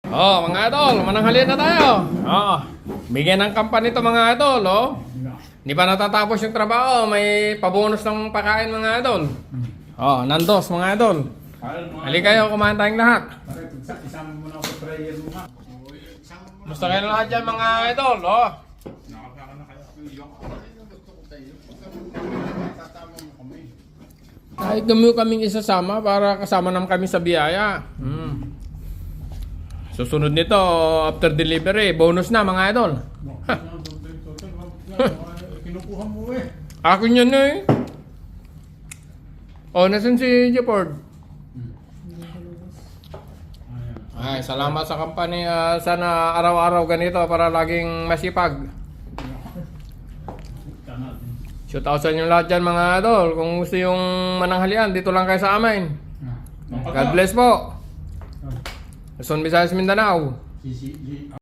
Oh, mga idol, mananghalian na tayo. Oh, bigyan ng kampanya to mga idol, oh. Hindi pa natatapos yung trabaho, may pabonus ng pakain mga idol. Oh, nandos mga idol. Halika kayo, kumain tayong lahat. Gusto kayo lahat dyan mga idol, oh. Kahit gamiw kaming isasama para kasama naman kami sa biyaya. Susunod nito, after delivery, bonus na mga idol. Kinukuha mo eh. Akin yan eh. Oh, nasan si Jepord? Ay, salamat sa kampanya. Sana araw-araw ganito para laging masipag. Shoutout sa inyo lahat dyan mga idol. Kung gusto yung mananghalian, dito lang kayo sa amin. God bless po. Luzon, Visayas, Mindanao.